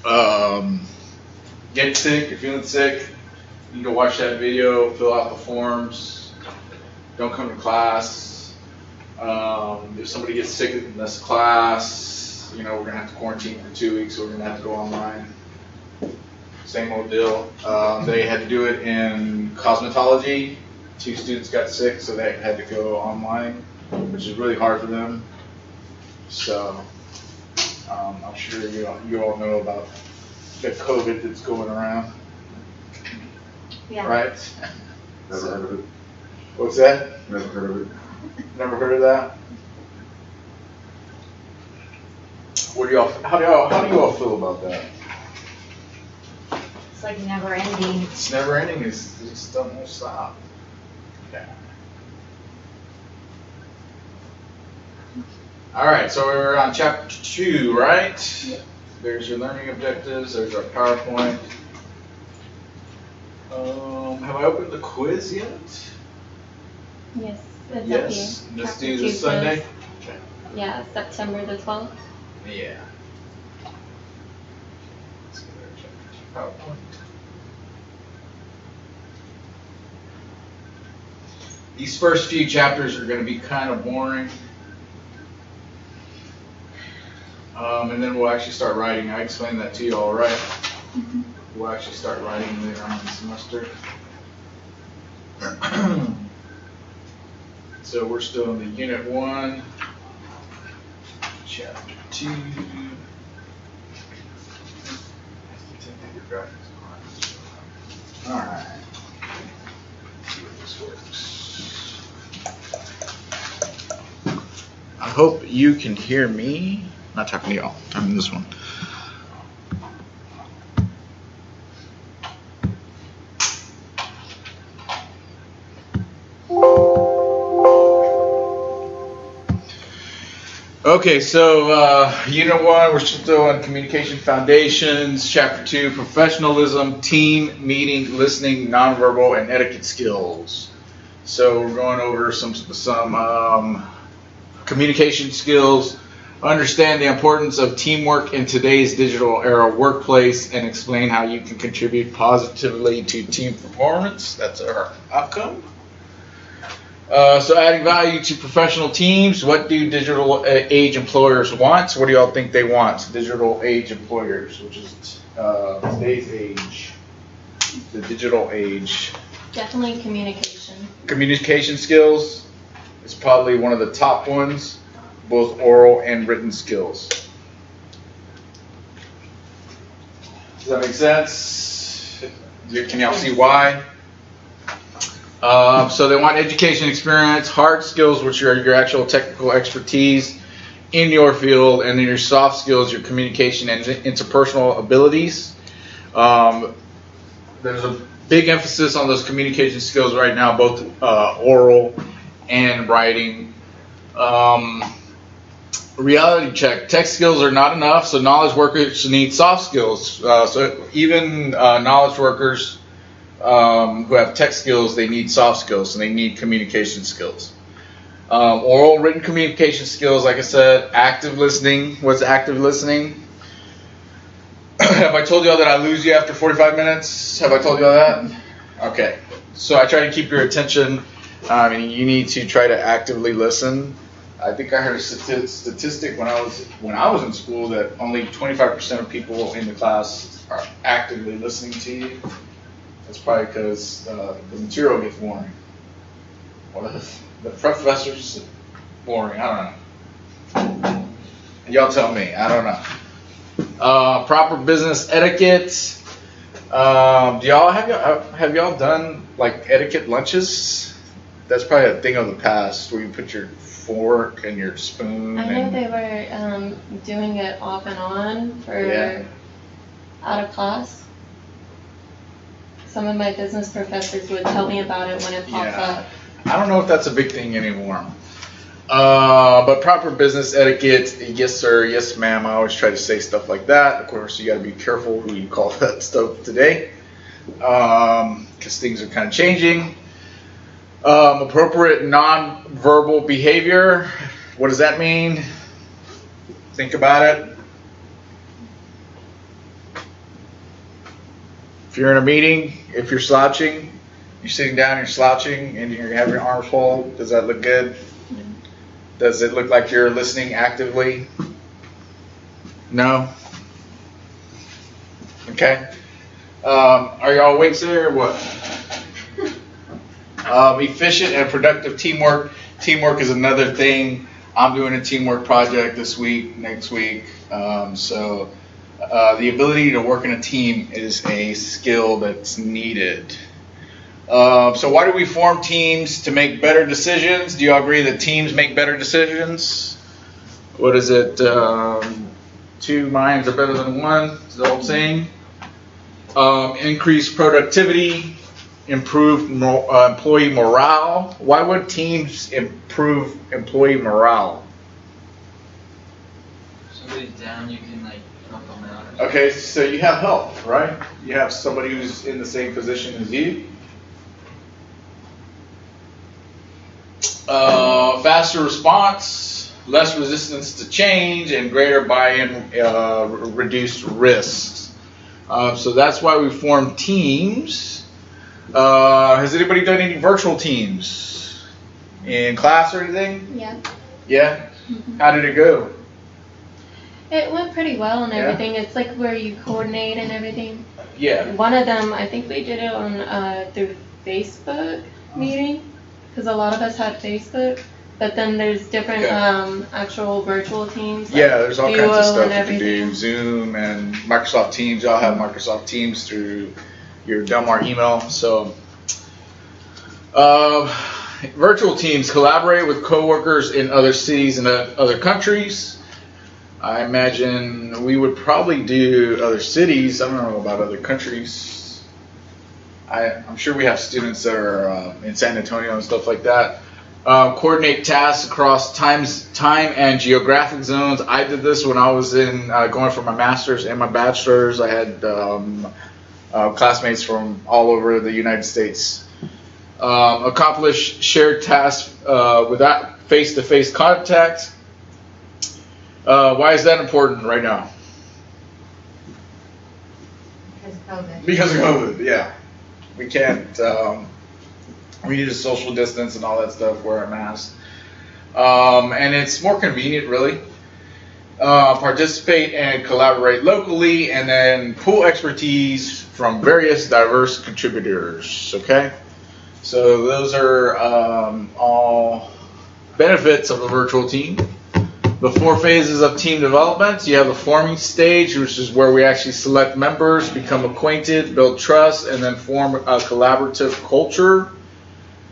Get sick, if you're feeling sick, you can go watch that video, fill out the forms, don't come to class. If somebody gets sick in this class, we're going to have to quarantine for 2 weeks, so we're going to have to go online. Same old deal. They had to do it in cosmetology. 2 students got sick, so they had to go online, which is really hard for them. So I'm sure you all know about the COVID that's going around. Yeah. Right? Never heard of it. What's that? Never heard of it. Never heard of that? How do y'all feel about that? It's like never ending. It's never ending. It just don't stop. Okay. All right, so we're on chapter 2, right? Yep. There's your learning objectives. There's our PowerPoint. Have I opened the quiz yet? Yes, it's Yes. up here. Let's Chapter do 2 this Sunday. quiz. Okay. Yeah, September the 12th. Yeah. Let's go there, chapter 2 PowerPoint. These first few chapters are going to be kind of boring. And then we'll actually start writing. I explained that to you all, right? Mm-hmm. We'll actually start writing later on in the semester. So we're still in the Unit 1, Chapter 2. All right. Let's see if this works. I hope you can hear me. I'm not talking to y'all. I'm talking to this one. Okay, so Unit 1, we're still on Communication Foundations. Chapter 2, Professionalism, Team, Meeting, Listening, Nonverbal, and Etiquette Skills. So we're going over some communication skills, understand the importance of teamwork in today's digital era workplace, and explain how you can contribute positively to team performance. That's our outcome. So adding value to professional teams. What do digital age employers want? What do y'all think they want? Digital age employers, which is today's age, the digital age. Definitely communication. Communication skills is probably one of the top ones, both oral and written skills. Does that make sense? Can y'all see why? So they want education experience, hard skills, which are your actual technical expertise in your field, and then your soft skills, your communication and interpersonal abilities. There's a big emphasis on those communication skills right now, both oral and writing. Reality check. Tech skills are not enough, so knowledge workers need soft skills. So even knowledge workers who have tech skills, they need soft skills, and they need communication skills. Oral, written communication skills, like I said, active listening. What's active listening? Have I told y'all that I lose you after 45 minutes? Have I told y'all that? Okay. So I try to keep your attention. You need to try to actively listen. I think I heard a statistic when I was in school that only 25% of people in the class are actively listening to you. That's probably because the material gets boring. Or the professor's boring. I don't know. Y'all tell me. I don't know. Proper business etiquette. Do y'all have y'all done like etiquette lunches? That's probably a thing of the past where you put your fork and your spoon. I know they were doing it off and on for out of class. Some of my business professors would tell me about it when it popped up. I don't know if that's a big thing anymore. But proper business etiquette, yes sir, yes ma'am. I always try to say stuff like that. Of course, you got to be careful who you call that stuff today, because things are kind of changing. Appropriate non-verbal behavior. What does that mean? Think about it. If you're in a meeting, if you're slouching, you're sitting down, you're slouching, and you have your arms folded, does that look good? Does it look like you're listening actively? No? Okay. Are y'all awake there or what? Efficient and productive teamwork. Teamwork is another thing. I'm doing a teamwork project this week, next week. So the ability to work in a team is a skill that's needed. So why do we form teams? To make better decisions. Do you all agree that teams make better decisions? What is it? Two minds are better than one. Is the old saying. Increase productivity. Improve employee morale. Why would teams improve employee morale? Somebody's down, you can like help them out. Okay, so you have help, right? You have somebody who's in the same position as you. Faster response, less resistance to change, and greater buy-in, reduced risks. So that's why we form teams. Has anybody done any virtual teams in class or anything? Yeah. Yeah? Mm-hmm. How did it go? It went pretty well and Yeah? everything. It's like where you coordinate and everything. Yeah. One of them, I think we did it on through Facebook meeting, because a lot of us had Facebook. But then there's different actual virtual teams. Like Yeah, there's all kinds of Duo stuff and you can do. Zoom and Microsoft Teams. Y'all have Microsoft Teams through your Delmar email. So, virtual teams collaborate with coworkers in other cities and other countries. I imagine we would probably do other cities. I don't know about other countries. I'm sure we have students that are in San Antonio and stuff like that. Coordinate tasks across time and geographic zones. I did this when I was in going for my master's and my bachelor's. I had classmates from all over the United States. Accomplish shared tasks without face-to-face contact. Why is that important right now? Because of COVID. Because of COVID, yeah. We can't, we need to social distance and all that stuff, wear a mask. And it's more convenient, really. Participate and collaborate locally, and then pool expertise from various diverse contributors, okay? So those are all benefits of a virtual team. The 4 phases of team development. You have the forming stage, which is where we actually select members, become acquainted, build trust, and then form a collaborative culture.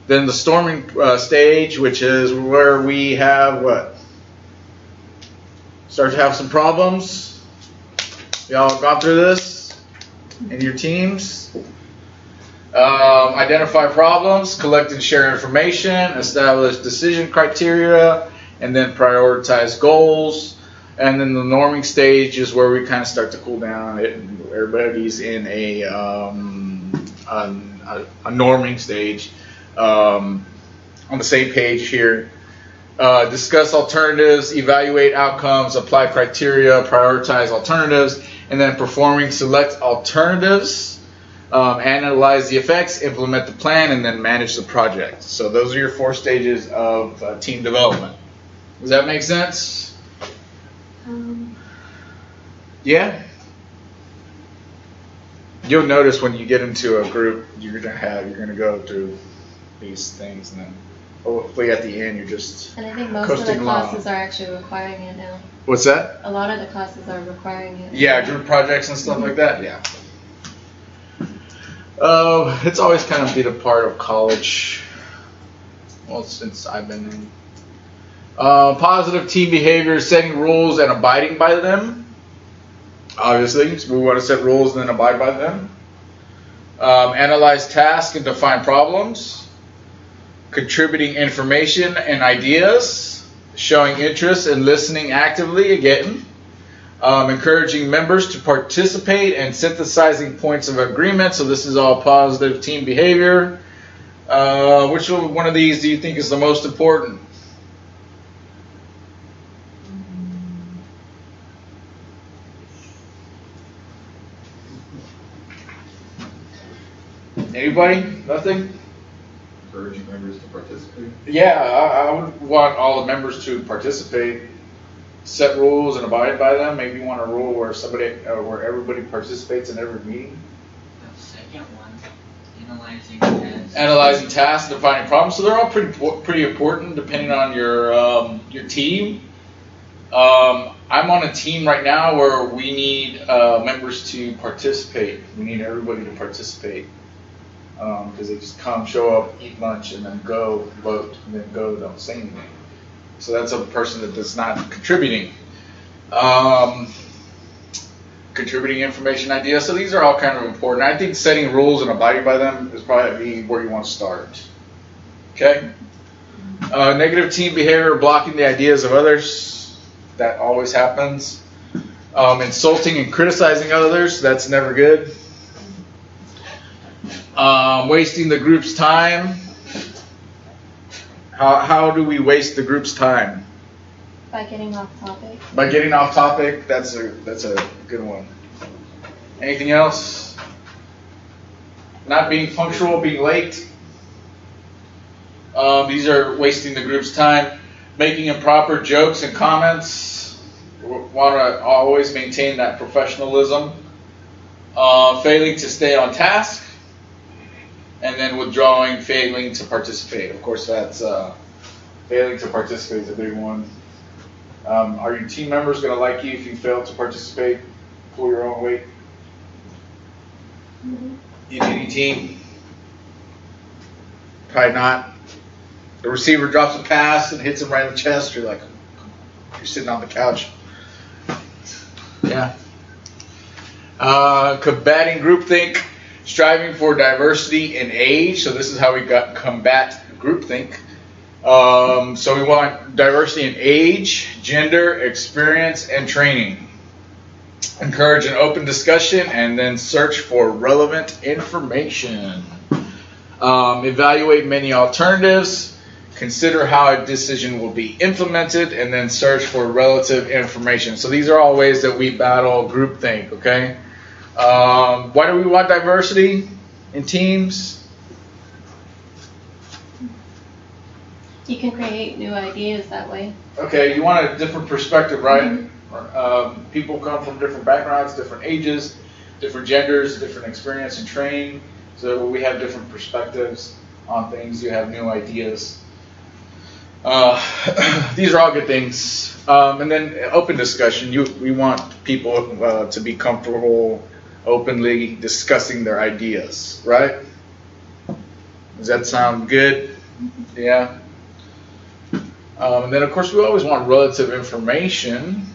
Then the storming stage, which is where we have what? Start to have some problems. Y'all gone through this in your teams? Identify problems, collect and share information, establish decision criteria, and then prioritize goals. And then the norming stage is where we kind of start to cool down. Everybody's in a norming stage. On the same page here. Discuss alternatives, evaluate outcomes, apply criteria, prioritize alternatives, and then performing select alternatives. Analyze the effects, implement the plan, and then manage the project. So those are your 4 stages of team development. Does that make sense? Yeah? You'll notice when you get into a group, you're gonna go through these things, and then hopefully at the end you're just And I think most coasting of the along. classes are actually requiring it now. What's that? A lot of the classes are requiring it. Yeah, group projects and stuff like that. Yeah. It's always kind of been a part of college. Well, since I've been in. Positive team behavior, setting rules and abiding by them. Obviously, so we want to set rules and then abide by them. Analyze tasks and define problems. Contributing information and ideas. Showing interest and listening actively again. Encouraging members to participate and synthesizing points of agreement. So this is all positive team behavior. Which one of these do you think is the most important? Anybody? Nothing? Encouraging members to participate. Yeah, I would want all the members to participate, set rules and abide by them. Maybe you want a rule where where everybody participates in every meeting. The second one, analyzing tasks. Analyzing tasks, defining problems. So they're all pretty important depending on your team. I'm on a team right now where we need members to participate. We need everybody to participate. Because they just come, show up, eat lunch, and then go, vote, and then go, don't say anything. So that's a person that is not contributing. Contributing information, ideas. So these are all kind of important. I think setting rules and abiding by them is probably where you want to start. Okay? Negative team behavior, blocking the ideas of others. That always happens. Insulting and criticizing others. That's never good. Wasting the group's time. How do we waste the group's time? By getting off topic. By getting off topic. That's a good one. Anything else? Not being punctual, being late. These are wasting the group's time. Making improper jokes and comments. Want to always maintain that professionalism. Failing to stay on task. And then withdrawing, failing to participate. Of course, that's failing to participate is a big one. Are your team members going to like you if you fail to participate? Pull your own weight? Mm-hmm. In any team? Probably not. The receiver drops a pass and hits him right in the chest. You're like, you're sitting on the couch. Yeah. Combating groupthink. Striving for diversity in age. So this is how we combat groupthink. So we want diversity in age, gender, experience, and training. Encourage an open discussion and then search for relevant information. Evaluate many alternatives. Consider how a decision will be implemented and then search for relative information. So these are all ways that we battle groupthink, okay? Why do we want diversity in teams? You can create new ideas that way. Okay, you want a different perspective, right? Mm-hmm. People come from different backgrounds, different ages, different genders, different experience and training. So we have different perspectives on things. You have new ideas. These are all good things. And then open discussion. We want people to be comfortable openly discussing their ideas, right? Does that sound good? Yeah. And then, of course, we always want relative information.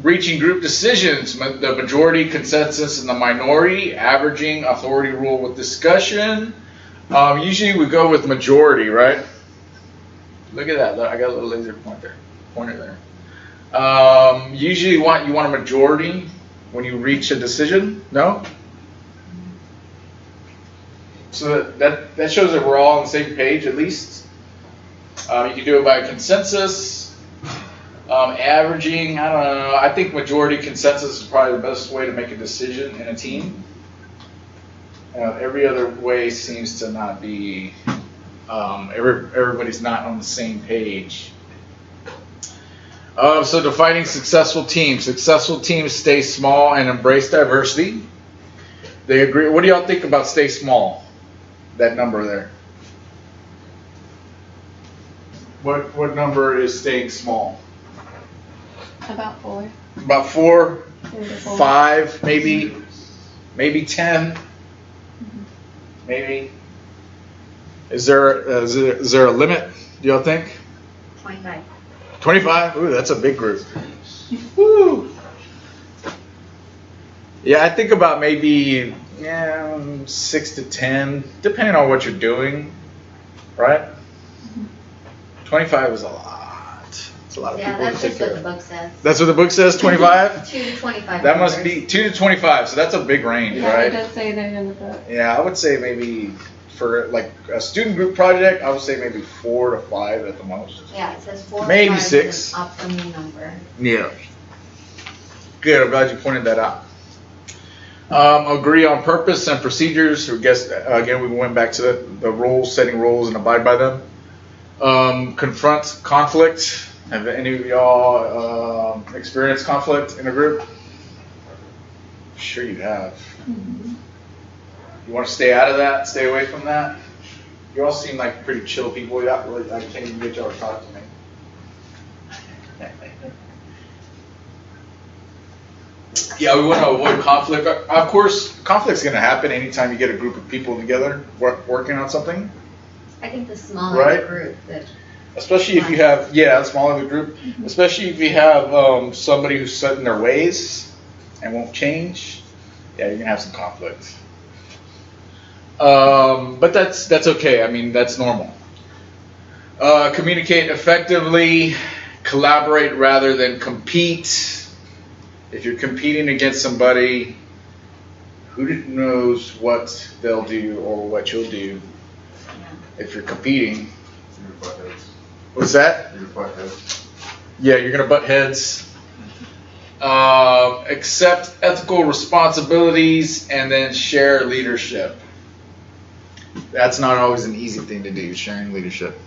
Reaching group decisions, the majority, consensus, and the minority. Averaging, authority rule with discussion. Usually we go with majority, right? Look at that. I got a little laser pointer there. Usually you want a majority when you reach a decision. No? So that shows that we're all on the same page at least. You can do it by consensus. Averaging, I don't know. I think majority consensus is probably the best way to make a decision in a team. Every other way seems to not be, everybody's not on the same page. So defining successful teams. Successful teams stay small and embrace diversity. They agree. What do y'all think about stay small? That number there. What number is staying small? About 4. About 4, 3 to 4. 5, maybe 10. Maybe. Is there a limit, do y'all think? 25. 25? Ooh, that's a big group. Woo! Yeah, I think about maybe 6 to 10, depending on what you're doing, right? 25 is a lot. It's a lot of Yeah, people to that's take just care what the of. book says. That's what the book says, 25? 2 to 25. That must members. be 2 to 25, so that's a big range, Yeah, right? it does say there in the book. Yeah, I would say maybe for like a student group project, I would say maybe 4 to 5 at the most. Yeah, it says 4 Maybe to 5 6. is an optimum number. Yeah. Good, I'm glad you pointed that out. Agree on purpose and procedures. I guess, again, we went back to the rules, setting rules and abide by them. Confront conflict. Have any of y'all experienced conflict in a group? Sure you have. You want to stay out of that? Stay away from that? You all seem like pretty chill people. Really, I can't even get y'all to talk to me. Yeah, we want to avoid conflict. Of course, conflict's going to happen anytime you get a group of people together working on something. I think the smaller Right. the group, that Especially if you have, smaller the group. Especially if you have somebody who's set in their ways and won't change. Yeah, you're going to have some conflict. But that's okay. I mean, that's normal. Communicate effectively. Collaborate rather than compete. If you're competing against somebody, who knows what they'll do or what you'll do if you're competing. You're butt heads. What's that? You're butt heads. Yeah, you're going to butt heads. Accept ethical responsibilities and then share leadership. That's not always an easy thing to do, sharing leadership.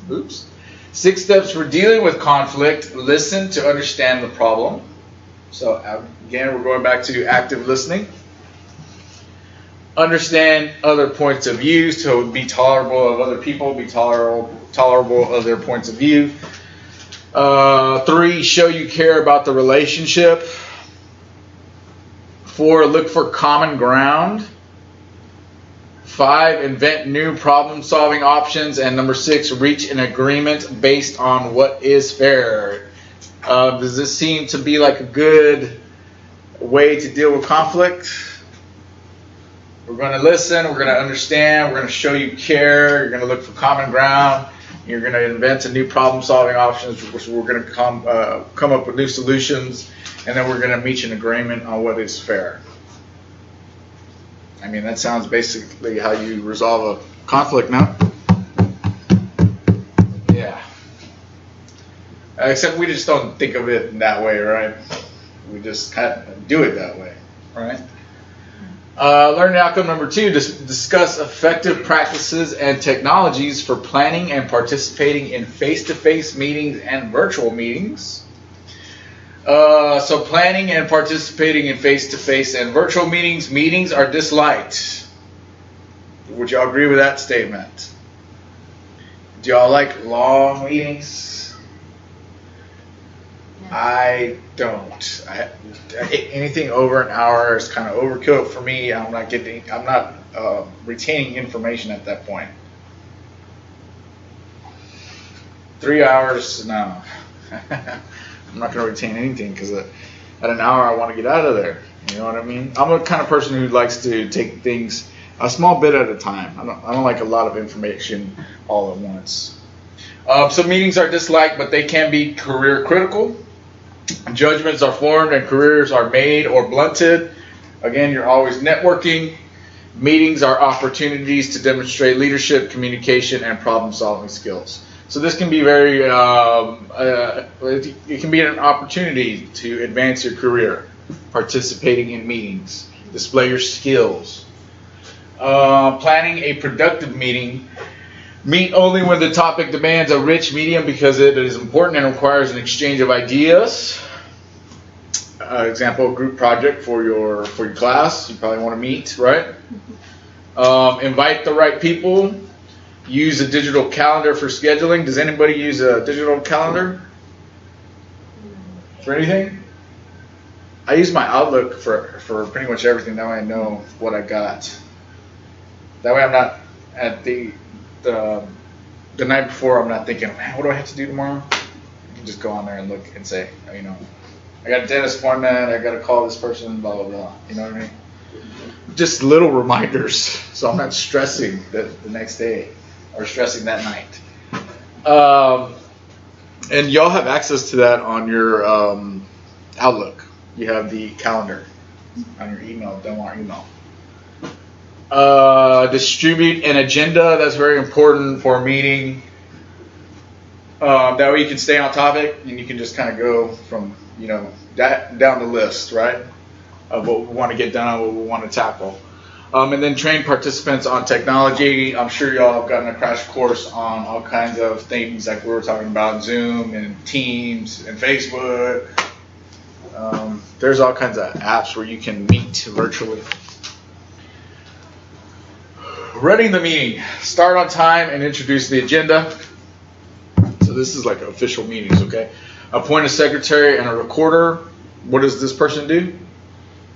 Oops. 6 steps for dealing with conflict. Listen to understand the problem. So again, we're going back to active listening. Understand other points of view, so be tolerable of other people, be tolerable of their points of view. 3, show you care about the relationship. 4, look for common ground. 5, invent new problem-solving options. And number 6, reach an agreement based on what is fair. Does this seem to be like a good way to deal with conflict? We're going to listen, we're going to understand, we're going to show you care, you're going to look for common ground, you're going to invent a new problem-solving options, which we're going to come up with new solutions, and then we're going to reach an agreement on what is fair. I mean, that sounds basically how you resolve a conflict now. Yeah. Except we just don't think of it that way, right? We just kind of do it that way, right? Learning outcome number 2, discuss effective practices and technologies for planning and participating in face-to-face meetings and virtual meetings. So planning and participating in face-to-face and virtual meetings are disliked. Would y'all agree with that statement? Do y'all like long meetings? I don't. Anything over an hour is kind of overkill for me. I'm not retaining information at that point. 3 hours, no. I'm not going to retain anything because at an hour I want to get out of there. You know what I mean? I'm the kind of person who likes to take things a small bit at a time. I don't like a lot of information all at once. So meetings are disliked, but they can be career critical. Judgments are formed and careers are made or blunted. Again, you're always networking. Meetings are opportunities to demonstrate leadership, communication, and problem-solving skills. So this can be it can be an opportunity to advance your career, participating in meetings, display your skills. Planning a productive meeting. Meet only when the topic demands a rich medium because it is important and requires an exchange of ideas. Example, group project for your class. You probably want to meet, right? Invite the right people. Use a digital calendar for scheduling. Does anybody use a digital calendar for anything? I use my Outlook for pretty much everything. That way I know what I got. That way I'm not at the night before, I'm not thinking, man, what do I have to do tomorrow? You can just go on there and look and say, I got a dentist appointment, I got to call this person, blah, blah, blah. You know what I mean? Just little reminders so I'm not stressing the next day or stressing that night. And y'all have access to that on your Outlook. You have the calendar on your email, Delmar email. Distribute an agenda. That's very important for a meeting. That way you can stay on topic and you can just kind of go from, down the list, right? of what we want to get done, what we want to tackle. And then train participants on technology. I'm sure y'all have gotten a crash course on all kinds of things like we were talking about, Zoom and Teams and Facebook. There's all kinds of apps where you can meet virtually. Running the meeting. Start on time and introduce the agenda. So this is like official meetings, okay? Appoint a secretary and a recorder. What does this person do?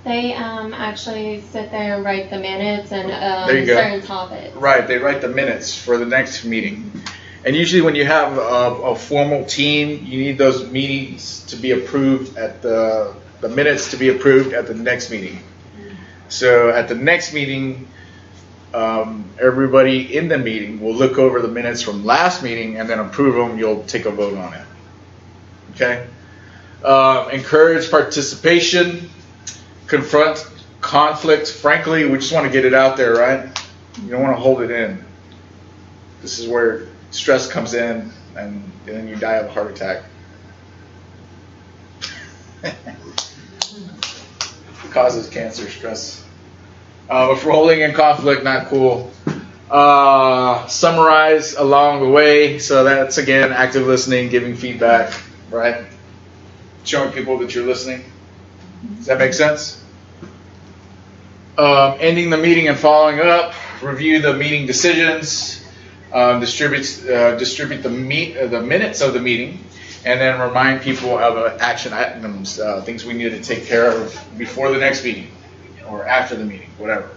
They actually sit there and write the minutes and There you go. certain topics. Right, they write the minutes for the next meeting. And usually when you have a formal team, you need those meetings to be approved at the minutes to be approved at the next meeting. So at the next meeting, everybody in the meeting will look over the minutes from last meeting and then approve them. You'll take a vote on it. Okay? Encourage participation. Confront conflict. Frankly, we just want to get it out there, right? You don't want to hold it in. This is where stress comes in and then you die of a heart attack. It causes cancer, stress. If we're holding in conflict, not cool. Summarize along the way. So that's, again, active listening, giving feedback, right? Showing people that you're listening. Does that make sense? Ending the meeting and following up. Review the meeting decisions. Distribute the minutes of the meeting. And then remind people of action items, things we need to take care of before the next meeting or after the meeting, whatever.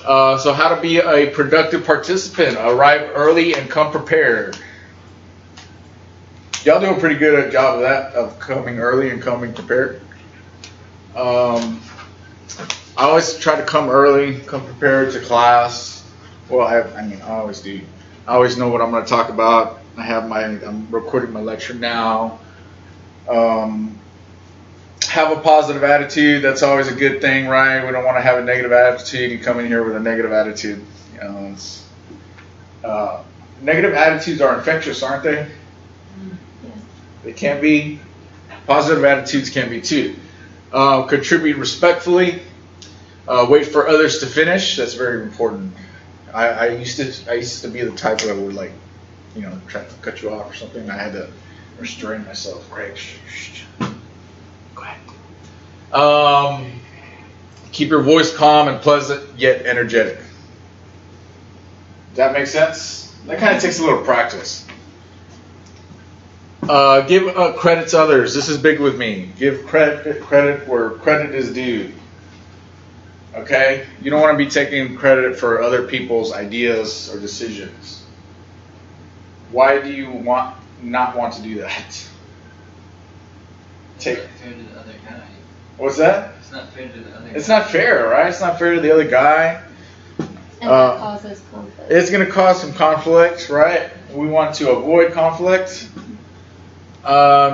So how to be a productive participant. Arrive early and come prepared. Y'all do a pretty good job of that, of coming early and coming prepared. I always try to come early, come prepared to class. Well, I always do. I always know what I'm going to talk about. I'm recording my lecture now. Have a positive attitude. That's always a good thing, right? We don't want to have a negative attitude. You come in here with a negative attitude. Negative attitudes are infectious, aren't they? Yes. They can be. Positive attitudes can be too. Contribute respectfully. Wait for others to finish. That's very important. I used to be the type that would try to cut you off or something. I had to restrain myself. Right. Go ahead. Keep your voice calm and pleasant yet energetic. Does that make sense? That kind of takes a little practice. Give credit to others. This is big with me. Give credit where credit is due. Okay? You don't want to be taking credit for other people's ideas or decisions. Why do you not want to do that? It's not fair to the other guy. What's that? It's not fair to the other guy. It's not fair, right? It's not fair to the other guy. And that causes conflict. It's going to cause some conflict, right? We want to avoid conflict.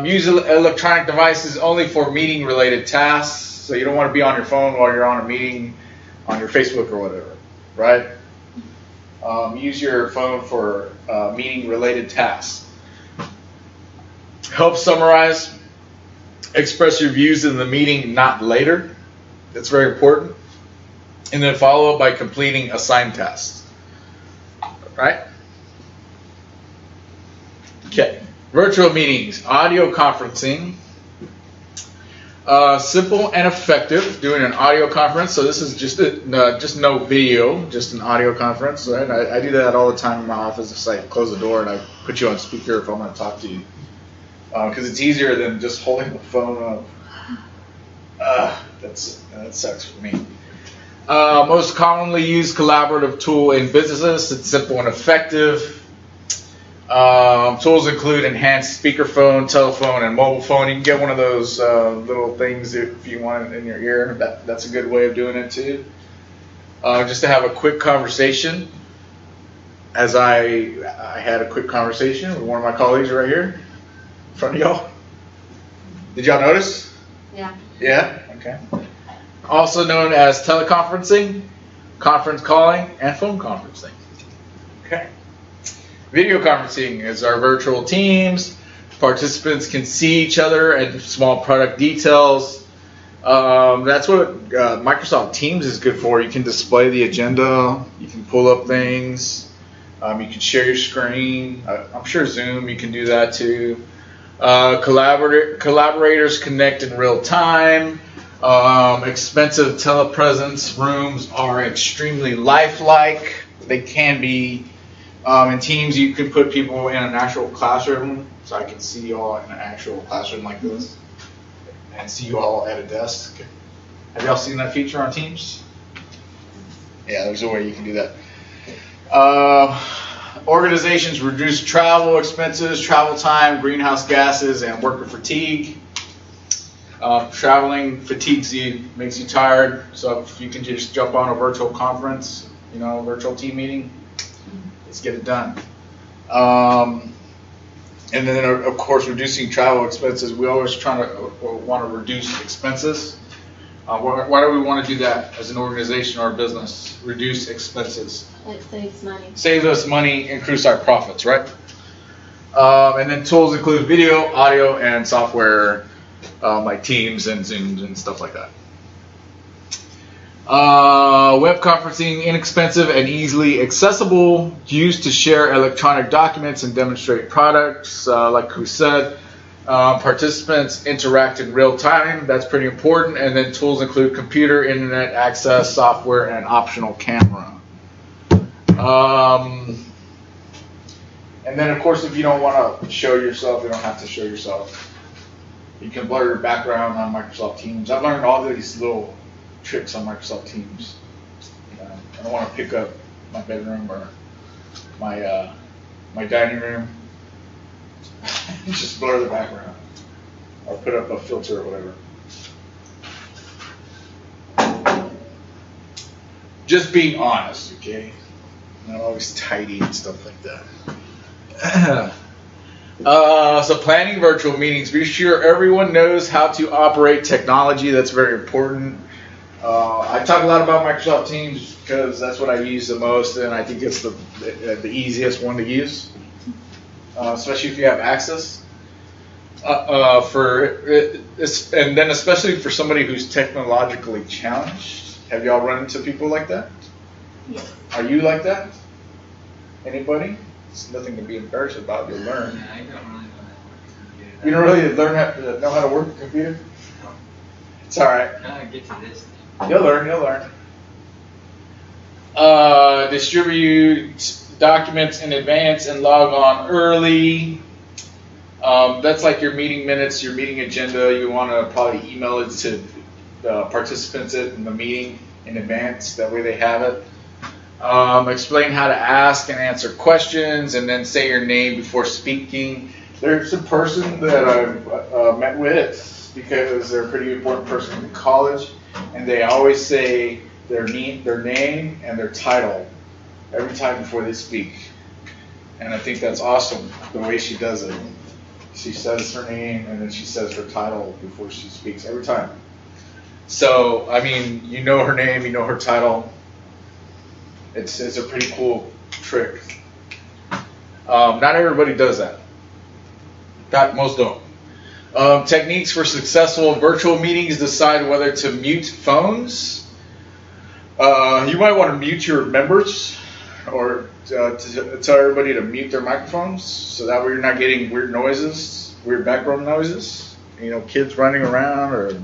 Use electronic devices only for meeting-related tasks. So you don't want to be on your phone while you're on a meeting, on your Facebook or whatever, right? Use your phone for meeting-related tasks. Help summarize. Express your views in the meeting, not later. That's very important. And then follow up by completing assigned tasks. Right? Okay. Virtual meetings, audio conferencing. Simple and effective. Doing an audio conference. So this is just no video, just an audio conference. Right? I do that all the time in my office. Just like close the door and I put you on speaker if I want to talk to you. Because it's easier than just holding the phone up. That sucks for me. Most commonly used collaborative tool in businesses. It's simple and effective. Tools include enhanced speakerphone, telephone, and mobile phone. You can get one of those little things if you want it in your ear. That's a good way of doing it too. Just to have a quick conversation. As I had a quick conversation with one of my colleagues right here in front of y'all. Did y'all notice? Yeah. Yeah? Okay. Also known as teleconferencing, conference calling, and phone conferencing. Okay. Video conferencing is our virtual teams. Participants can see each other and small product details. That's what Microsoft Teams is good for. You can display the agenda. You can pull up things. You can share your screen. I'm sure Zoom, you can do that too. Collaborators connect in real time. Expensive telepresence rooms are extremely lifelike. They can be. In Teams, you can put people in an actual classroom, so I can see you all in an actual classroom like this, and see you all at a desk. Have y'all seen that feature on Teams? Yeah, there's a way you can do that. Organizations reduce travel expenses, travel time, greenhouse gases, and worker fatigue. Traveling fatigues you, makes you tired, so if you can just jump on a virtual conference, a virtual team meeting, let's get it done. And then, of course, reducing travel expenses. We always want to reduce expenses. Why do we want to do that as an organization or a business? Reduce expenses. It saves money. Saves us money, increase our profits, right? And then tools include video, audio, and software like Teams and Zooms and stuff like that. Web conferencing, inexpensive and easily accessible, used to share electronic documents and demonstrate products. Like we said, participants interact in real time. That's pretty important. And then tools include computer, internet access, software, and optional camera. And then, of course, if you don't want to show yourself, you don't have to show yourself. You can blur your background on Microsoft Teams. I've learned all these little tricks on Microsoft Teams. I don't want to pick up my bedroom or my dining room. Just blur the background or put up a filter or whatever. Just being honest, okay? Not always tidy and stuff like that. So planning virtual meetings. Be sure everyone knows how to operate technology. That's very important. I talk a lot about Microsoft Teams because that's what I use the most, and I think it's the easiest one to use, especially if you have access. And then especially for somebody who's technologically challenged. Have y'all run into people like that? Yes. Are you like that? Anybody? It's nothing to be embarrassed about. You'll learn. Yeah, I don't really know how to work a computer. You don't really know how to work a computer? It's all right. Now I get to this. You'll learn. Distribute documents in advance and log on early. That's like your meeting minutes, your meeting agenda. You want to probably email it to participants in the meeting in advance. That way they have it. Explain how to ask and answer questions, and then say your name before speaking. There's a person that I've met with because they're a pretty important person in college, and they always say their name and their title every time before they speak. And I think that's awesome, the way she does it. She says her name, and then she says her title before she speaks every time. So, I mean, you know her name, you know her title. It's a pretty cool trick. Not everybody does that. Most don't. Techniques for successful virtual meetings. Decide whether to mute phones. You might want to mute your members or to tell everybody to mute their microphones, so that way you're not getting weird noises, weird background noises. Kids running around or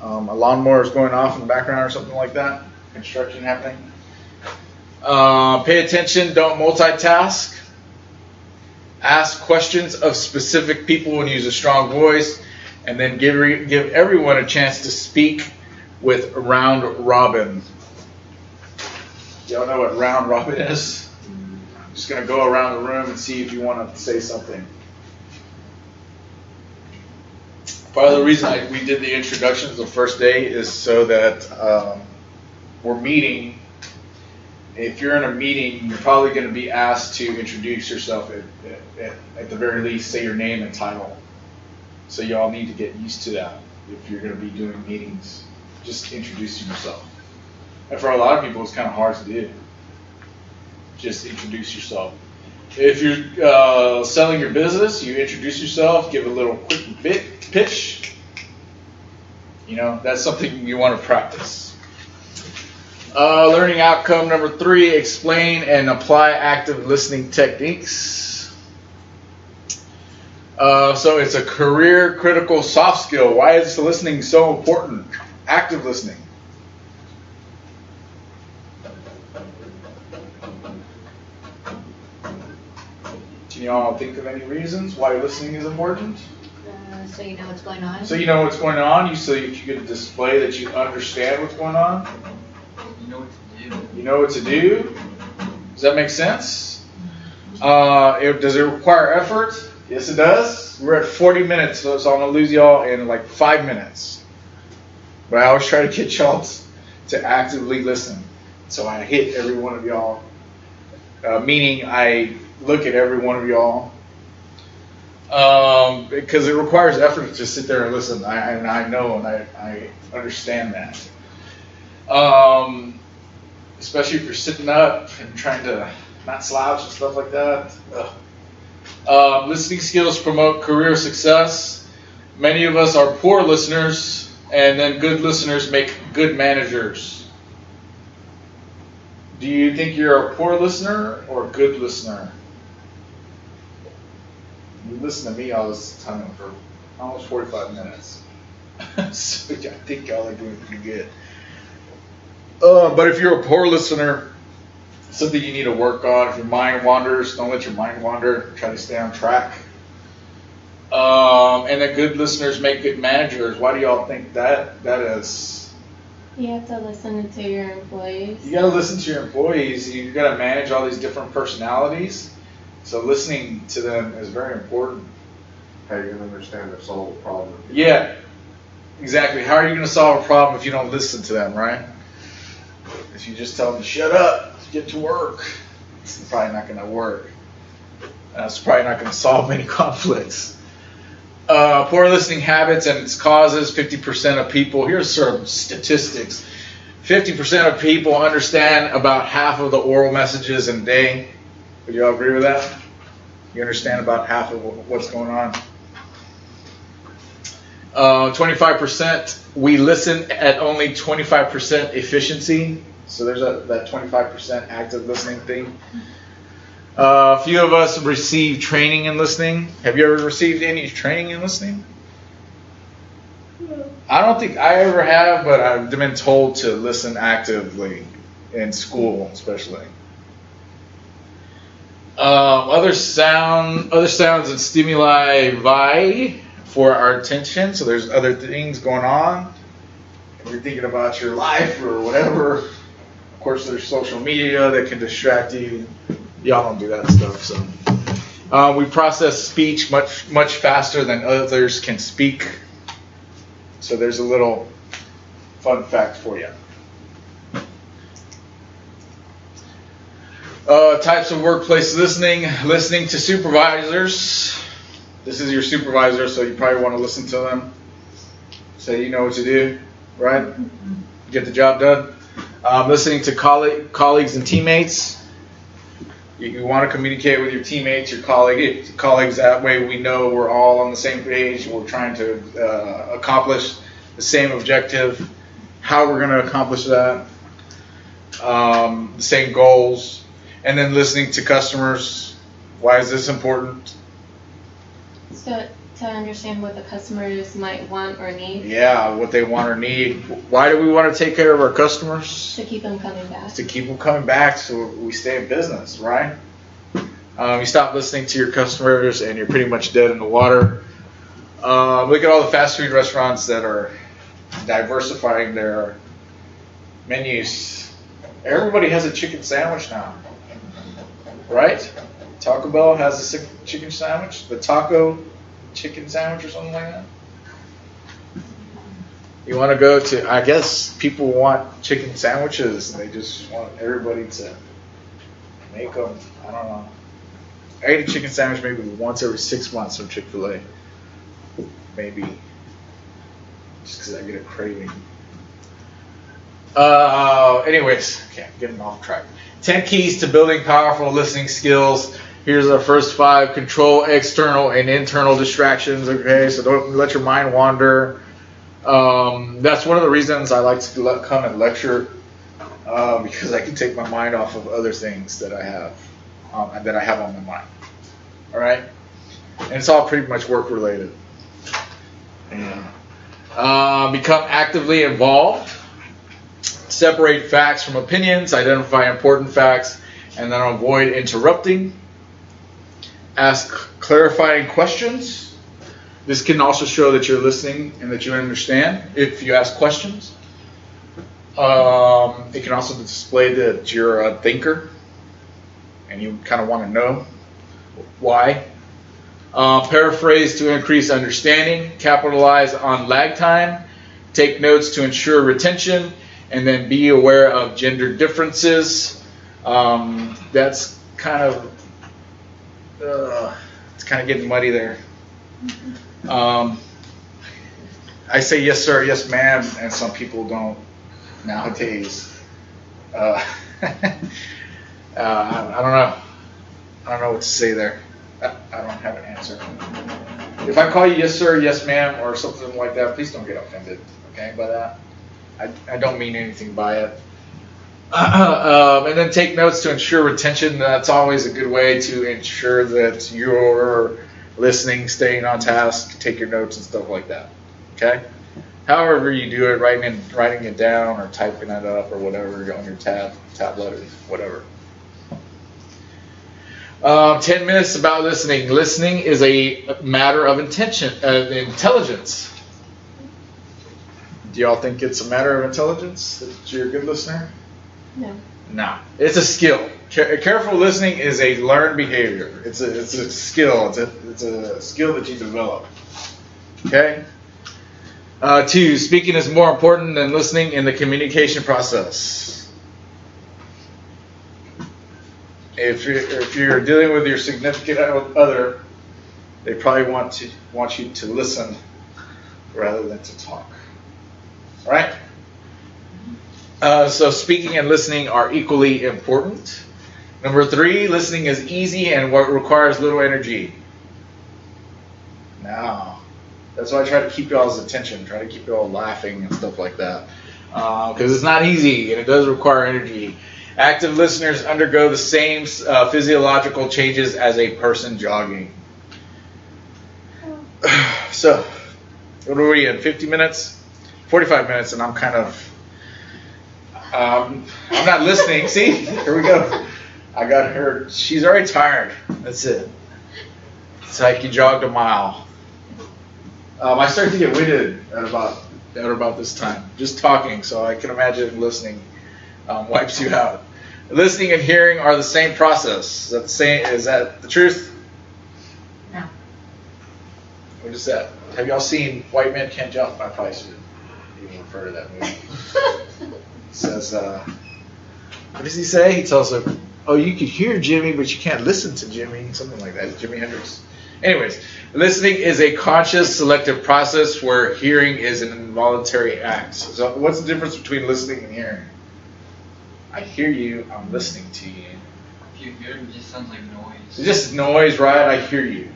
a lawnmower is going off in the background or something like that. Construction happening. Pay attention, don't multitask. Ask questions of specific people and use a strong voice. And then give everyone a chance to speak with round robin. Y'all know what round robin is? I'm just going to go around the room and see if you want to say something. Part of the reason we did the introductions the first day is so that we're meeting. If you're in a meeting, you're probably going to be asked to introduce yourself at the very least, say your name and title. So y'all need to get used to that if you're going to be doing meetings. Just introducing yourself. And for a lot of people, it's kind of hard to do. Just introduce yourself. If you're selling your business, you introduce yourself, give a little quick pitch. That's something you want to practice. Learning outcome number 3, explain and apply active listening techniques. So it's a career critical soft skill. Why is listening so important? Active listening. Can y'all think of any reasons why listening is important? So you know what's going on? So you know what's going on, so you get a display that you understand what's going on. You know what to do. You know what to do. Does that make sense? Does it require effort? Yes, it does. We're at 40 minutes, so I'm going to lose y'all in like 5 minutes. But I always try to get y'all to actively listen. So I hit every one of y'all, meaning I look at every one of y'all. Because it requires effort to just sit there and listen. I know and I understand that. Especially if you're sitting up and trying to not slouch and stuff like that. Listening skills promote career success. Many of us are poor listeners, and then good listeners make good managers. Do you think you're a poor listener or a good listener? You listen to me all this time for almost 45 minutes. So I think y'all are doing pretty good. But if you're a poor listener, something you need to work on. If your mind wanders, don't let your mind wander. Try to stay on track. And then good listeners make good managers. Why do y'all think that is? You have to listen to your employees. You got to listen to your employees. You got to manage all these different personalities. So listening to them is very important. How you can understand or solve a problem. Yeah, exactly. How are you going to solve a problem if you don't listen to them, right? If you just tell them to shut up, get to work, it's probably not going to work. It's probably not going to solve any conflicts. Poor listening habits and its causes. 50% of people, here's some statistics. 50% of people understand about half of the oral messages in a day. Would you all agree with that? You understand about half of what's going on. 25%, we listen at only 25% efficiency. So there's that 25% active listening thing. A few of us receive training in listening. Have you ever received any training in listening? I don't think I ever have, but I've been told to listen actively in school, especially. Other sounds and stimuli vie for our attention. So there's other things going on. If you're thinking about your life or whatever, of course there's social media that can distract you. Y'all don't do that stuff. So we process speech much faster than others can speak. So there's a little fun fact for you. Types of workplace listening. Listening to supervisors. This is your supervisor, so you probably want to listen to them. Say you know what to do, right? Get the job done. Listening to colleagues and teammates. You want to communicate with your teammates, your colleagues. That way we know we're all on the same page. We're trying to accomplish the same objective. How we're going to accomplish that. The same goals. And then listening to customers. Why is this important? So to understand what the customers might want or need. Yeah, what they want or need. Why do we want to take care of our customers? To keep them coming back. To keep them coming back so we stay in business, right? You stop listening to your customers and you're pretty much dead in the water. Look at all the fast food restaurants that are diversifying their menus. Everybody has a chicken sandwich now, right? Taco Bell has a chicken sandwich, the taco chicken sandwich or something like that. You want to go to, I guess people want chicken sandwiches and they just want everybody to make them. I don't know. I ate a chicken sandwich maybe once every 6 months from Chick-fil-A. Maybe. Just because I get a craving. Anyways, okay, I'm getting off track. 10 keys to building powerful listening skills. Here's our first 5. Control external and internal distractions, okay? So don't let your mind wander. That's one of the reasons I like to come and lecture, because I can take my mind off of other things that I have on my mind. All right, and it's all pretty much work related. Yeah. Become actively involved. Separate facts from opinions. Identify important facts, and then avoid interrupting. Ask clarifying questions. This can also show that you're listening and that you understand if you ask questions. It can also display that you're a thinker and you kind of want to know why. Paraphrase to increase understanding. Capitalize on lag time. Take notes to ensure retention. And then be aware of gender differences. That's kind of it's kind of getting muddy there. I say yes sir, yes ma'am, and some people don't nowadays. I don't know. I don't know what to say there. I don't have an answer. If I call you yes sir, yes ma'am, or something like that, please don't get offended. Okay, but I don't mean anything by it. And then take notes to ensure retention. That's always a good way to ensure that you're listening, staying on task, take your notes and stuff like that. Okay? However you do it, writing it down or typing it up or whatever on your tablet or whatever. 10 minutes about listening. Listening is a matter of intelligence. Do y'all think it's a matter of intelligence that you're a good listener? No. No. It's a skill. Careful listening is a learned behavior. It's a skill. It's a skill that you develop. Okay? 2, speaking is more important than listening in the communication process. If you're dealing with your significant other, they probably want you to listen rather than to talk. All right? So speaking and listening are equally important. Number 3, listening is easy and what requires little energy. Now, that's why I try to keep y'all's attention, try to keep y'all laughing and stuff like that. Because it's not easy and it does require energy. Active listeners undergo the same physiological changes as a person jogging. So, what are we in? 50 minutes? 45 minutes, and I'm kind of... I'm not listening. See? Here we go. I got her. She's already tired. That's it. It's like you jogged a mile. I start to get winded at about this time. Just talking, so I can imagine listening wipes you out. Listening and hearing are the same process. Is that the truth? No. What is that? Have y'all seen White Men Can't Jump? I probably should even refer to that movie. He says, what does he say? He tells her, oh, you could hear Jimmy, but you can't listen to Jimmy. Something like that. Jimi Hendrix. Anyways, listening is a conscious, selective process where hearing is an involuntary act. So what's the difference between listening and hearing? I hear you. I'm listening to you. If you hear it, it just sounds like noise. It's just noise, right? I hear you.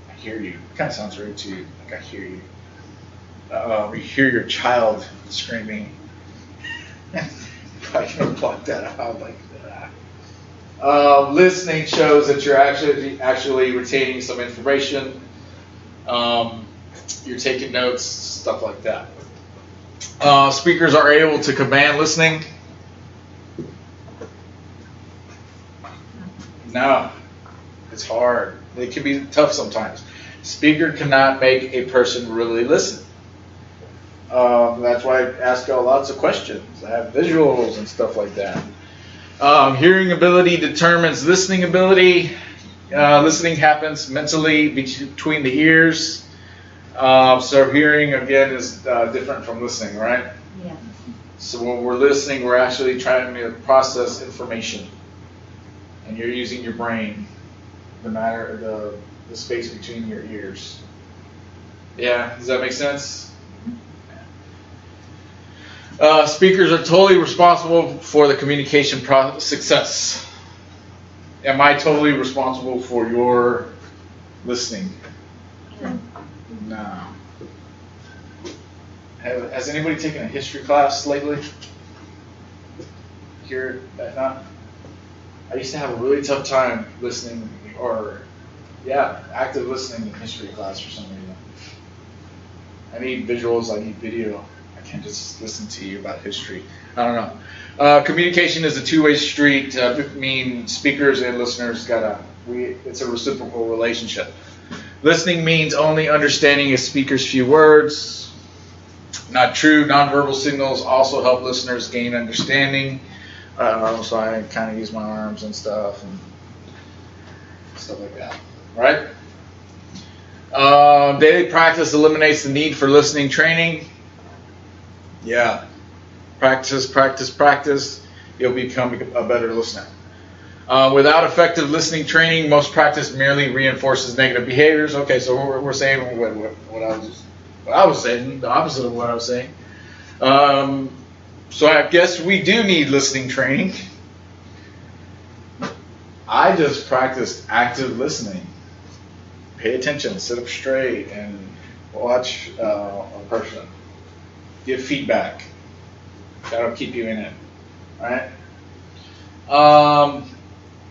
I hear you. It kind of sounds rude too. Like I hear you. You hear your child screaming. I can block that out like that. Listening shows that you're actually retaining some information. You're taking notes, stuff like that. Speakers are able to command listening. No, it's hard. It can be tough sometimes. Speaker cannot make a person really listen. That's why I ask y'all lots of questions. I have visuals and stuff like that. Hearing ability determines listening ability. Listening happens mentally between the ears. So hearing, again, is different from listening, right? Yeah. So when we're listening, we're actually trying to process information. And you're using your brain, the space between your ears. Yeah, does that make sense? Speakers are totally responsible for the communication success. Am I totally responsible for your listening? No. Has anybody taken a history class lately? Here at not? I used to have a really tough time listening, active listening in history class for some reason. I need visuals, I need video. I can't just listen to you about history. I don't know. Communication is a two-way street. Speakers and listeners it's a reciprocal relationship. Listening means only understanding a speaker's few words. Not true. Nonverbal signals also help listeners gain understanding. So I kind of use my arms and stuff like that. Right? Daily practice eliminates the need for listening training. Yeah. Practice. You'll become a better listener. Without effective listening training, most practice merely reinforces negative behaviors. Okay, so we're saying what I was saying, the opposite of what I was saying. So I guess we do need listening training. I just practiced active listening. Pay attention, sit up straight, and watch a person. Give feedback. That'll keep you in it. All right?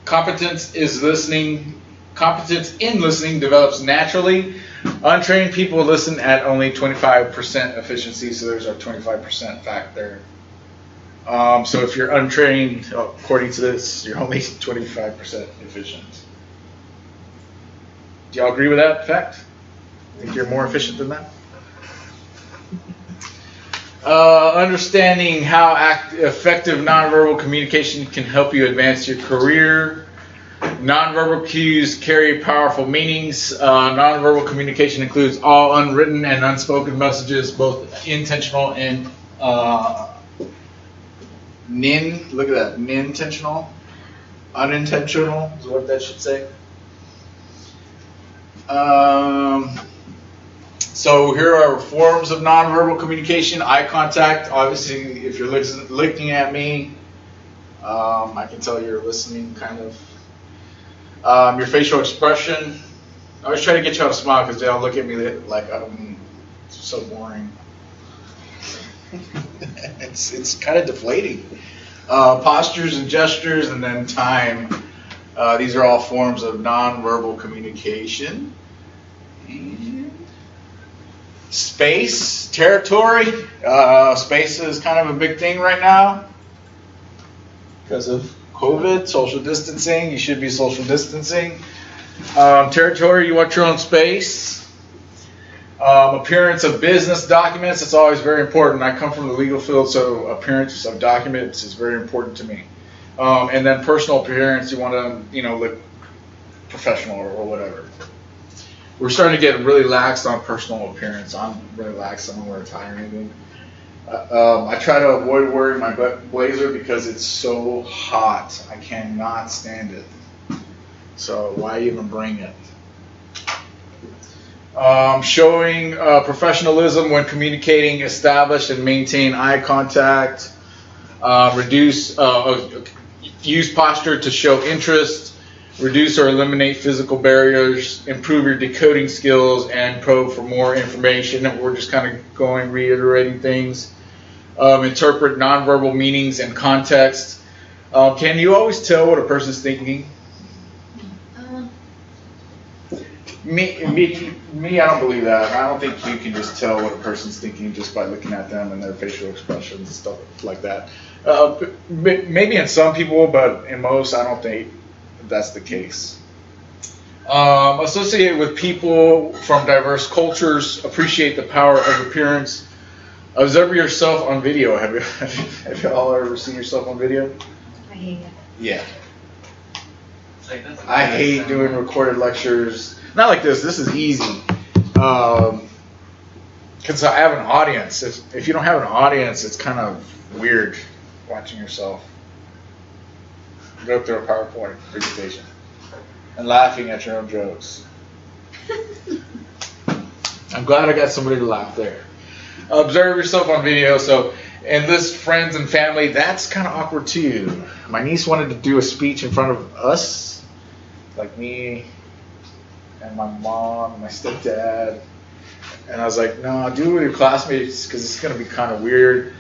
Competence in listening develops naturally. Untrained people listen at only 25% efficiency, so there's our 25% fact there. So if you're untrained, according to this, you're only 25% efficient. Do y'all agree with that fact? Think you're more efficient than that? Understanding how effective nonverbal communication can help you advance your career. Nonverbal cues carry powerful meanings. Nonverbal communication includes all unwritten and unspoken messages, both intentional and look at that, nintentional, unintentional is what that should say. So here are forms of nonverbal communication. Eye contact. Obviously, if you're looking at me, I can tell you're listening, kind of. Your facial expression. I always try to get you all to smile because they all look at me like I'm so boring. It's kind of deflating. Postures and gestures, and then time. These are all forms of nonverbal communication. Space, territory. Space is kind of a big thing right now because of COVID, social distancing. You should be social distancing. Territory, you want your own space. Appearance of business documents, it's always very important. I come from the legal field, so appearance of documents is very important to me. And then personal appearance, you want to, look professional or whatever. We're starting to get really lax on personal appearance. I'm really lax. I don't wear a tie or anything. I try to avoid wearing my blazer because it's so hot. I cannot stand it. So why even bring it? Showing professionalism when communicating, establish and maintain eye contact, use posture to show interest, reduce or eliminate physical barriers, improve your decoding skills, and probe for more information. We're just kind of reiterating things. Interpret nonverbal meanings and context. Can you always tell what a person's thinking? Me, I don't believe that. I don't think you can just tell what a person's thinking just by looking at them and their facial expressions and stuff like that. Maybe in some people, but in most, I don't think that's the case. Associate with people from diverse cultures. Appreciate the power of appearance. Observe yourself on video. Have you all ever seen yourself on video? I hate it. Yeah. I hate doing recorded lectures. Not like this. This is easy. Because I have an audience. If you don't have an audience, it's kind of weird watching yourself go through a PowerPoint presentation and laughing at your own jokes. I'm glad I got somebody to laugh there. Observe yourself on video. So, and this friends and family, that's kind of awkward too. My niece wanted to do a speech in front of us, like me and my mom and my stepdad. And I was like, no, do it with your classmates because it's going to be kind of weird.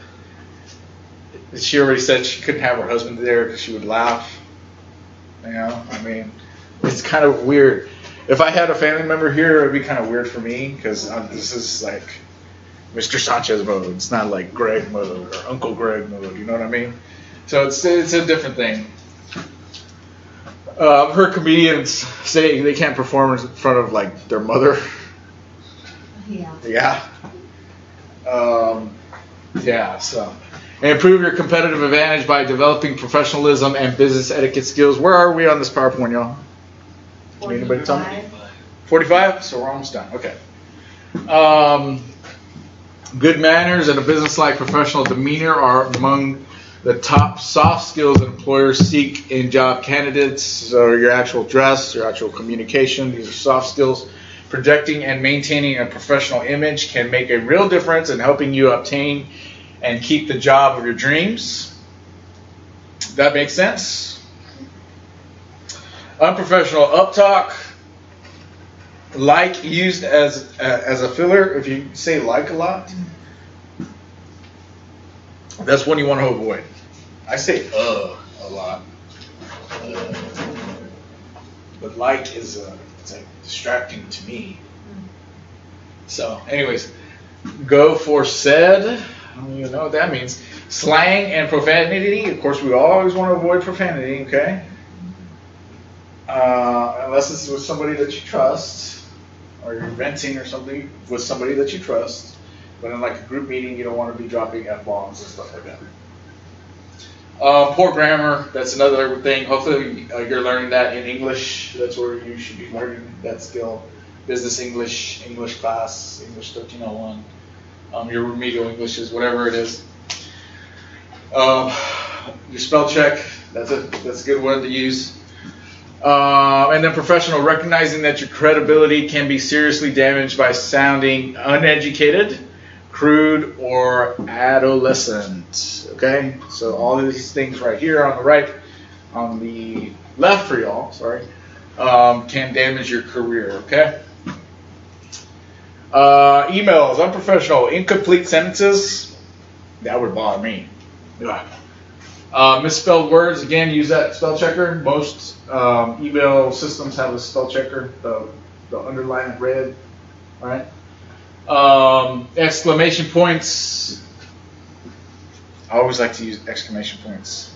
She already said she couldn't have her husband there because she would laugh. You know, I mean, it's kind of weird. If I had a family member here, it would be kind of weird for me because this is like Mr. Sanchez mode. It's not like Greg mode or Uncle Greg mode. You know what I mean? So it's a different thing. I've heard comedians say they can't perform in front of like their mother. Yeah. Yeah. Yeah. So, and improve your competitive advantage by developing professionalism and business etiquette skills. Where are we on this PowerPoint, y'all? Can anybody tell me? 45? So we're almost done. Okay. Good manners and a business-like professional demeanor are among the top soft skills that employers seek in job candidates. So your actual dress, your actual communication, these are soft skills. Projecting and maintaining a professional image can make a real difference in helping you obtain and keep the job of your dreams. That makes sense? Unprofessional uptalk. Like used as a filler. If you say like a lot, that's one you want to avoid. I say a lot. But like is it's like distracting to me. So, anyways, go for said. I don't even know what that means. Slang and profanity. Of course, we always want to avoid profanity, okay? Unless it's with somebody that you trust, or you're venting or something with somebody that you trust. But in like a group meeting, you don't want to be dropping F-bombs and stuff like that. Poor grammar, that's another thing. Hopefully you're learning that in English. That's where you should be learning that skill. Business English, English class, English 1301. Your remedial Englishes, whatever it is. Your spell check, that's a good one to use. And then professional, recognizing that your credibility can be seriously damaged by sounding uneducated, crude, or adolescent. Okay, so all of these things right here on the right, on the left for y'all, can damage your career. Okay. Emails, unprofessional, incomplete sentences. That would bother me. Yeah. Misspelled words, again, use that spell checker. Most email systems have a spell checker, the underline in red, right? Exclamation points. I always like to use exclamation points.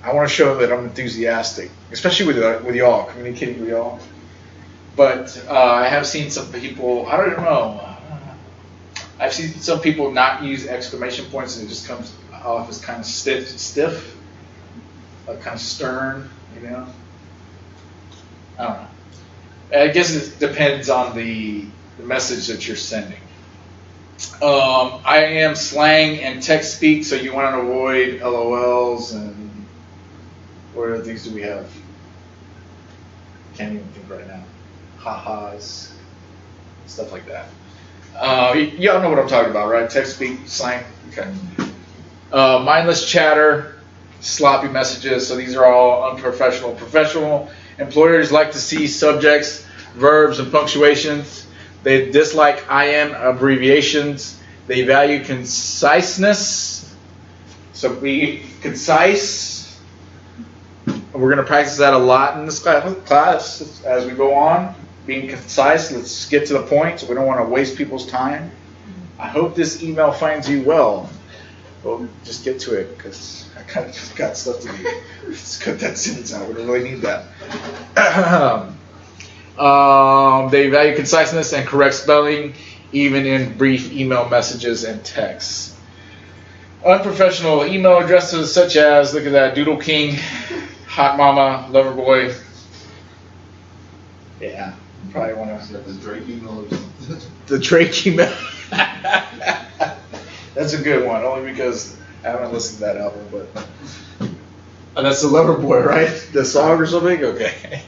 I want to show that I'm enthusiastic, especially with y'all, communicating with y'all. But I have seen some people, I don't know. I've seen some people not use exclamation points and it just comes off as kind of stiff, kind of stern, you know. I don't know. I guess it depends on the message that you're sending. I am slang and text speak, so you want to avoid LOLs and what other things do we have? Can't even think right now. Ha-has, stuff like that. Y'all know what I'm talking about, right? Text speak, slang. Okay. Mindless chatter, sloppy messages. So these are all unprofessional. Professional employers like to see subjects, verbs, and punctuations. They dislike IM abbreviations. They value conciseness. So be concise. We're going to practice that a lot in this class as we go on. Being concise. Let's get to the point. So we don't want to waste people's time. I hope this email finds you well. Well, just get to it because I kind of just got stuff to do. Let's cut that sentence out. We don't really need that. They value conciseness and correct spelling, even in brief email messages and texts. Unprofessional email addresses such as, look at that, Doodle King, Hot Mama, Lover Boy. Yeah, probably want to. The Drake email or something. The Drake email. That's a good one, only because I haven't listened to that album, but. And that's the Lover Boy, right? The song or something? Okay.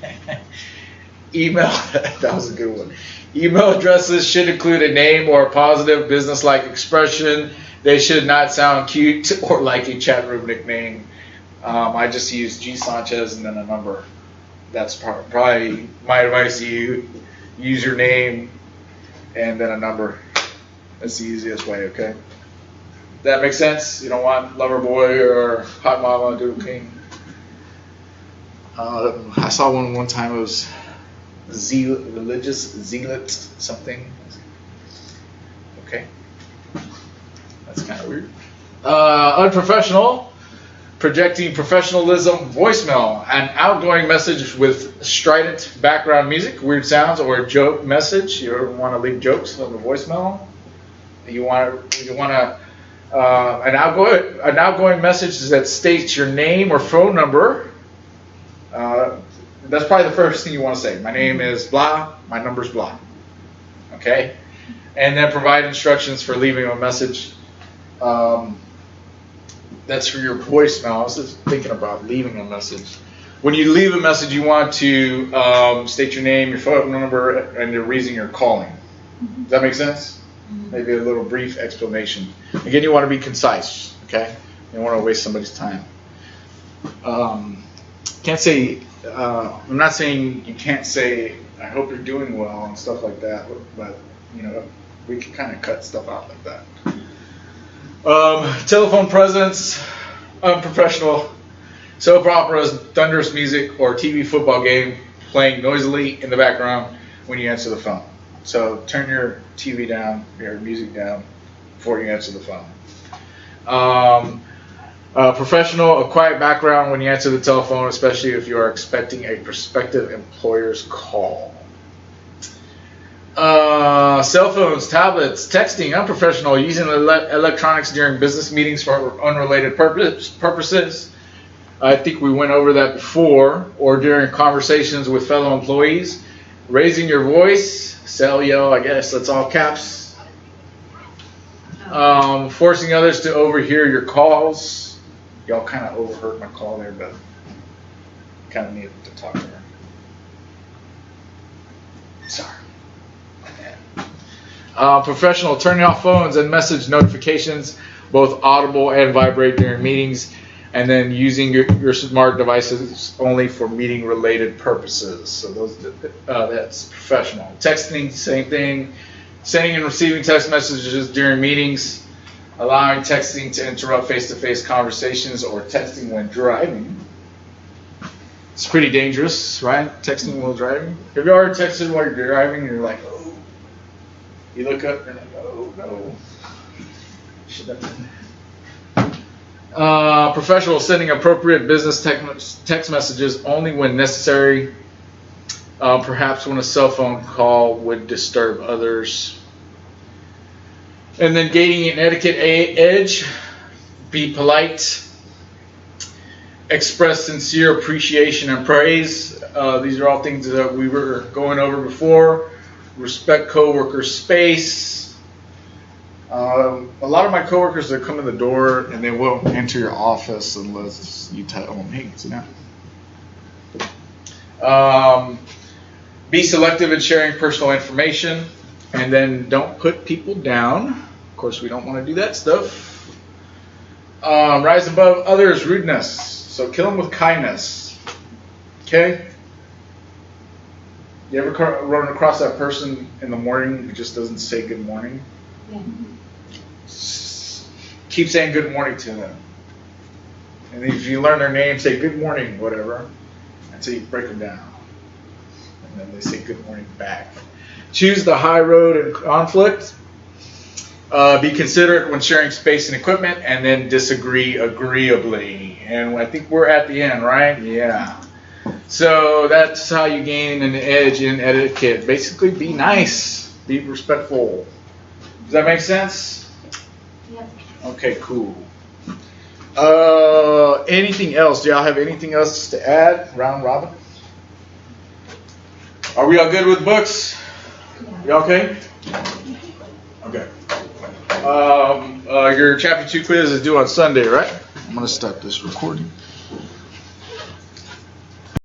Email, that was a good one. Email addresses should include a name or a positive business-like expression. They should not sound cute or like a chat room nickname. I just use G Sanchez and then a number. That's probably my advice to you. Use your name and then a number. That's the easiest way, okay? That makes sense? You don't want lover boy or hot mama, doodle king. I saw one time. It was religious zealot something. Okay, that's kind of weird. Unprofessional, projecting professionalism, voicemail, an outgoing message with strident background music, weird sounds, or a joke message. You don't want to leave jokes on the voicemail. You want to an outgoing message that states your name or phone number. That's probably the first thing you want to say. My name is blah. My number's blah. Okay, and then provide instructions for leaving a message. That's for your voicemail. I was just thinking about leaving a message. When you leave a message, you want to state your name, your phone number, and the reason you're calling. Does that make sense? Maybe a little brief explanation. Again, you want to be concise, okay? You don't want to waste somebody's time. Can't say, I'm not saying you can't say, I hope you're doing well and stuff like that, but, you know, we can kind of cut stuff out like that. Telephone presence, unprofessional, soap operas, thunderous music, or TV football game playing noisily in the background when you answer the phone. So turn your TV down, your music down before you answer the phone. Professional, a quiet background when you answer the telephone, especially if you are expecting a prospective employer's call. Cell phones, tablets, texting, unprofessional, using electronics during business meetings for unrelated purposes. I think we went over that before, or during conversations with fellow employees. Raising your voice, sell, yell, I guess that's all caps. Forcing others to overhear your calls. Y'all kind of overheard my call there, but kind of needed to talk to her. Sorry. Professional, turning off phones and message notifications, both audible and vibrate during meetings, and then using your smart devices only for meeting-related purposes. So that's professional. Texting, same thing. Sending and receiving text messages during meetings, allowing texting to interrupt face-to-face conversations, or texting when driving. It's pretty dangerous, right? Texting while driving. Have you ever texted while you're driving and you're like, oh? You look up and you're like, oh no. Should have done. Professional, sending appropriate business text messages only when necessary. Perhaps when a cell phone call would disturb others. And then gaining an etiquette edge. Be polite. Express sincere appreciation and praise. These are all things that we were going over before. Respect coworkers' space. A lot of my coworkers, they come in the door and they won't enter your office unless you tell them, hey, sit down. Be selective in sharing personal information, and then don't put people down. Of course, we don't want to do that stuff. Rise above others' rudeness. So kill them with kindness. Okay? You ever run across that person in the morning who just doesn't say good morning? Yeah. Keep saying good morning to them. And if you learn their name, say good morning, whatever, until you break them down. And then they say good morning back. Choose the high road in conflict. Be considerate when sharing space and equipment, and then disagree agreeably. And I think we're at the end, right? Yeah. So that's how you gain an edge in etiquette. Basically, be nice. Be respectful. Does that make sense? Yep. Okay, cool. Anything else? Do y'all have anything else to add? Round robin? Are we all good with books? Y'all okay? Okay. Your chapter 2 quiz is due on Sunday, right? I'm going to stop this recording.